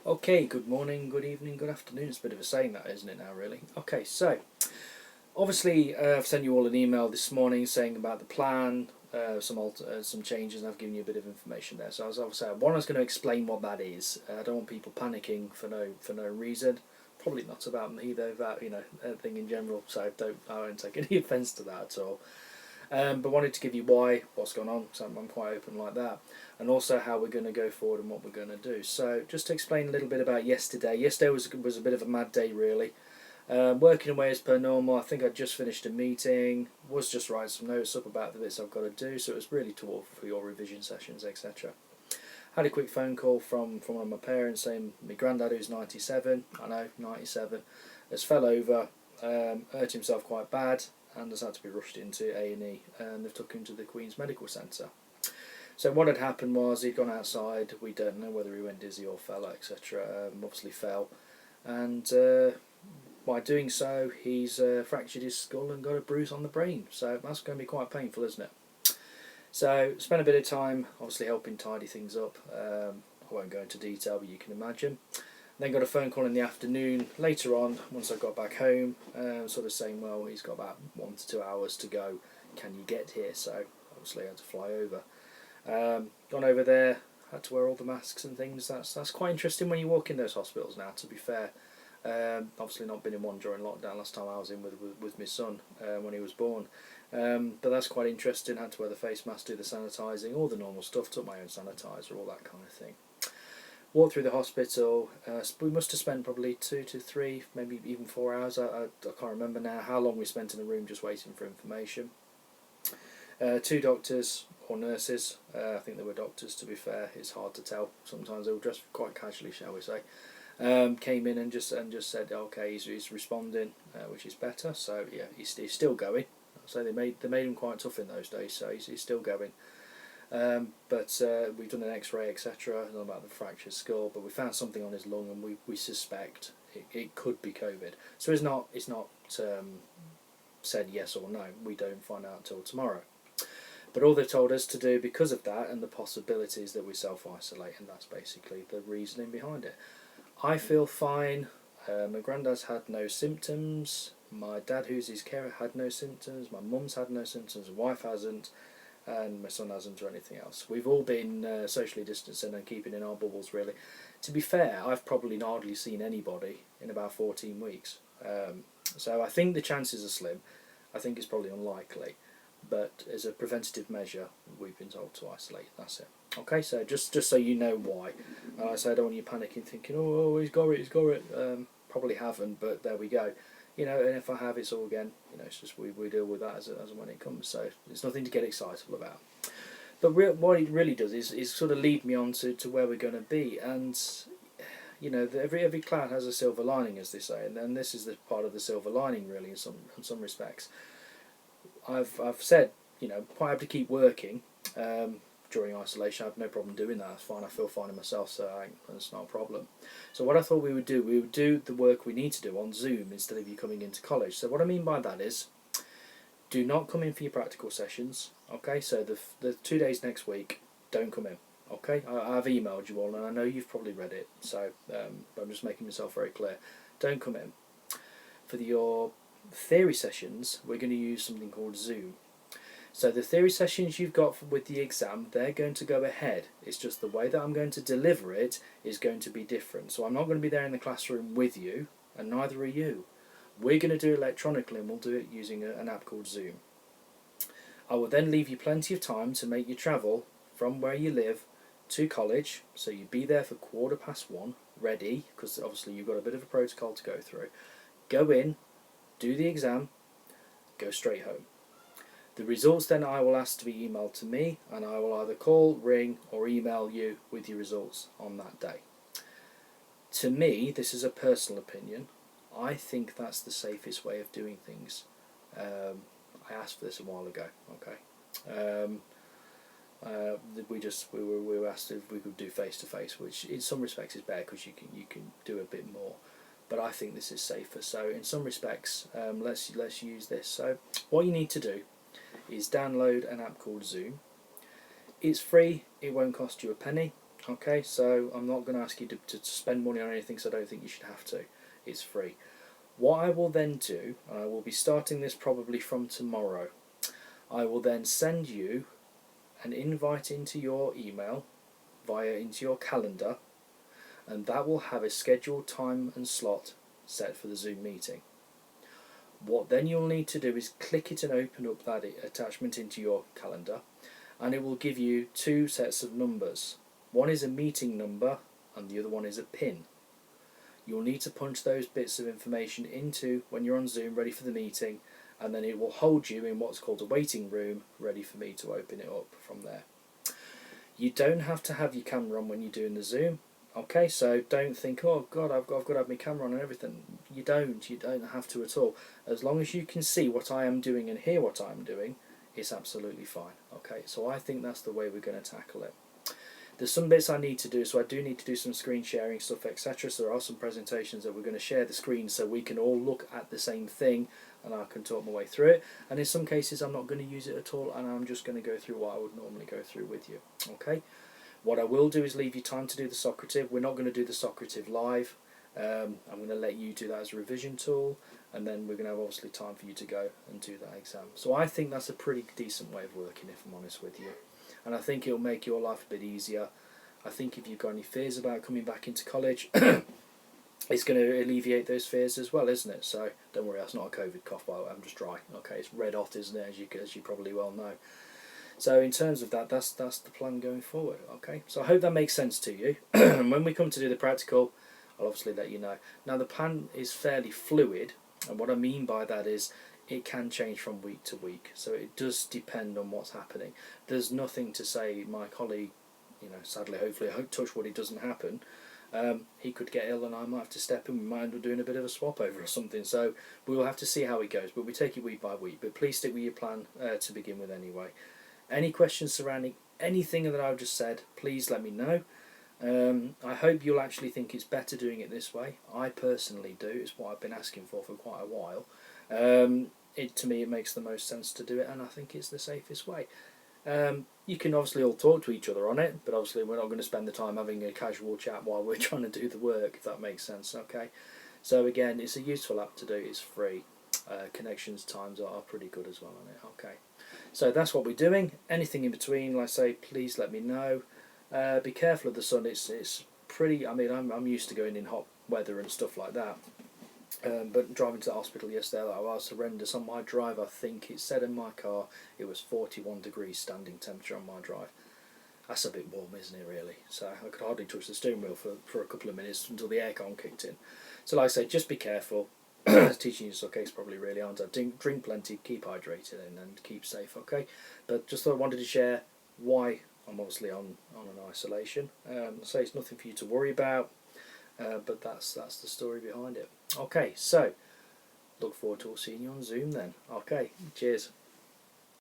Okay, good morning, good evening, good afternoon. It's a bit of a saying that, isn't it now, really? Okay, so obviously I've sent you all an email this morning saying about the plan, some changes, and I've given you a bit of information there. So as I was saying, one, I was going to explain what that is. I don't want people panicking for no reason. Probably not about me though, about anything in general. So I won't take any offence to that at all. But wanted to give you what's going on, so I'm quite open like that, and also how we're going to go forward and what we're going to do. So just to explain a little bit about yesterday. Yesterday was a bit of a mad day really. Working away as per normal. I think I just finished a meeting, was just writing some notes up about the bits I've got to do, so it was really to for your revision sessions, etc. Had a quick phone call from one of my parents saying my granddad, who's 97, I know, 97, has fell over, hurt himself quite bad, and has had to be rushed into A&E, and they've took him to the Queen's Medical Centre. So what had happened was he'd gone outside. We don't know whether he went dizzy or fell, etc. Obviously fell, and by doing so he's fractured his skull and got a bruise on the brain. So that's going to be quite painful, isn't it? So spent a bit of time obviously helping tidy things up. I won't go into detail, but you can imagine. Then got a phone call in the afternoon later on, once I got back home, sort of saying, well, he's got about 1 to 2 hours to go. Can you get here? So obviously I had to fly over. Gone over there, had to wear all the masks and things. That's quite interesting when you walk in those hospitals now, to be fair. Obviously not been in one during lockdown. Last time I was in with my son when he was born. But that's quite interesting. Had to wear the face mask, do the sanitising, all the normal stuff, took my own sanitizer, all that kind of thing. Walked through the hospital. We must have spent probably 2 to 3, maybe even 4 hours. I can't remember now how long we spent in the room just waiting for information. 2 doctors or nurses, I think they were doctors to be fair, it's hard to tell. Sometimes they were dressed quite casually, shall we say. Came in and just said, okay, he's responding, which is better. So yeah, he's still going. So they made him quite tough in those days. So he's still going. But we've done an X-ray, etc. About the fractured skull, but we found something on his lung, and we suspect it could be COVID. So it's not said yes or no. We don't find out until tomorrow. But all they've told us to do because of that and the possibilities that we self-isolate, and that's basically the reasoning behind it. I feel fine. My granddad's had no symptoms. My dad, who's his carer, had no symptoms. My mum's had no symptoms. My wife hasn't. And my son hasn't or anything else. We've all been socially distancing and keeping in our bubbles, really. To be fair, I've probably hardly seen anybody in about 14 weeks. So I think the chances are slim. I think it's probably unlikely. But as a preventative measure, we've been told to isolate. That's it. Okay, so just so you know why. So I don't want you panicking, thinking, oh, he's got it. Probably haven't, but there we go. And if I have, it's all again. It's just we deal with that as and when it comes. So it's nothing to get excitable about. But what it really does is sort of lead me on to where we're going to be. And every cloud has a silver lining, as they say, and this is the part of the silver lining, really, in some respects. I've said, quite happy to keep working during isolation. I have no problem doing that. That's fine. I feel fine in myself, so that's not a problem. So what I thought we would do the work we need to do on Zoom instead of you coming into college. So what I mean by that is, do not come in for your practical sessions. Okay, so the 2 days next week, don't come in. Okay, I've emailed you all, and I know you've probably read it. So I'm just making myself very clear. Don't come in. For your theory sessions, we're going to use something called Zoom. So the theory sessions you've got with the exam, they're going to go ahead. It's just the way that I'm going to deliver it is going to be different. So I'm not going to be there in the classroom with you, and neither are you. We're going to do it electronically, and we'll do it using an app called Zoom. I will then leave you plenty of time to make your travel from where you live to college. So you'd be there for 1:15, ready, because obviously you've got a bit of a protocol to go through. Go in, do the exam, go straight home. The results then I will ask to be emailed to me, and I will either call, ring or email you with your results on that day. To me, this is a personal opinion, I think that's the safest way of doing things. I asked for this a while ago, okay. We were asked if we could do face to face, which in some respects is better because you can do a bit more. But I think this is safer. So in some respects, let's use this. So what you need to do is download an app called Zoom. It's free. It won't cost you a penny. Okay, so I'm not going to ask you to spend money on anything, so I don't think you should have to. It's free. What I will then do, and I will be starting this probably from tomorrow, I will then send you an invite into your email into your calendar, and that will have a scheduled time and slot set for the Zoom meeting. What then you'll need to do is click it and open up that attachment into your calendar, and it will give you two sets of numbers. One is a meeting number and the other one is a PIN. You'll need to punch those bits of information into when you're on Zoom ready for the meeting, and then it will hold you in what's called a waiting room ready for me to open it up from there. You don't have to have your camera on when you're doing the Zoom. Okay, so don't think, oh God, I've got to have my camera on and everything. You don't have to at all. As long as you can see what I am doing and hear what I'm doing, it's absolutely fine. Okay, so I think that's the way we're going to tackle it. There's some bits I need to do, so I do need to do some screen sharing stuff, etc. So there are some presentations that we're going to share the screen so we can all look at the same thing and I can talk my way through it. And in some cases I'm not going to use it at all, and I'm just going to go through what I would normally go through with you. Okay. What I will do is leave you time to do the Socrative. We're not going to do the Socrative live. I'm going to let you do that as a revision tool, and then we're going to have obviously time for you to go and do that exam. So I think that's a pretty decent way of working, if I'm honest with you. And I think it'll make your life a bit easier. I think if you've got any fears about coming back into college, it's going to alleviate those fears as well, isn't it? So don't worry, that's not a COVID cough, by the way. I'm just dry. Okay, it's red hot, isn't it, as you probably well know. So in terms of that, that's the plan going forward. Okay, so I hope that makes sense to you. And when we come to do the practical, I'll obviously let you know. Now the plan is fairly fluid, and what I mean by that is it can change from week to week. So it does depend on what's happening. There's nothing to say my colleague, sadly, hopefully, I hope touch wood it doesn't happen. He could get ill and I might have to step in. We might end up doing a bit of a swap over or something. So we will have to see how it goes. But we take it week by week. But please stick with your plan to begin with anyway. Any questions surrounding anything that I've just said, please let me know. I hope you'll actually think it's better doing it this way. I personally do. It's what I've been asking for quite a while. To me, it makes the most sense to do it, and I think it's the safest way. You can obviously all talk to each other on it, but obviously we're not going to spend the time having a casual chat while we're trying to do the work, if that makes sense. Okay. So again, it's a useful app to do. It's free. Connections times are pretty good as well on it. Okay. So that's what we're doing. Anything in between, like I say, please let me know. Be careful of the sun. It's pretty. I mean, I'm used to going in hot weather and stuff like that. But driving to the hospital yesterday, I was horrendous on my drive. I think it said in my car it was 41 degrees standing temperature on my drive. That's a bit warm, isn't it, really? So I could hardly touch the steering wheel for a couple of minutes until the aircon kicked in. So like I say, just be careful. Teaching you suitcase probably really aren't. Drink plenty, keep hydrated, and keep safe. Okay, but just thought I wanted to share why I'm obviously on an isolation. So it's nothing for you to worry about, but that's the story behind it. Okay, so look forward to seeing you on Zoom then. Okay, cheers.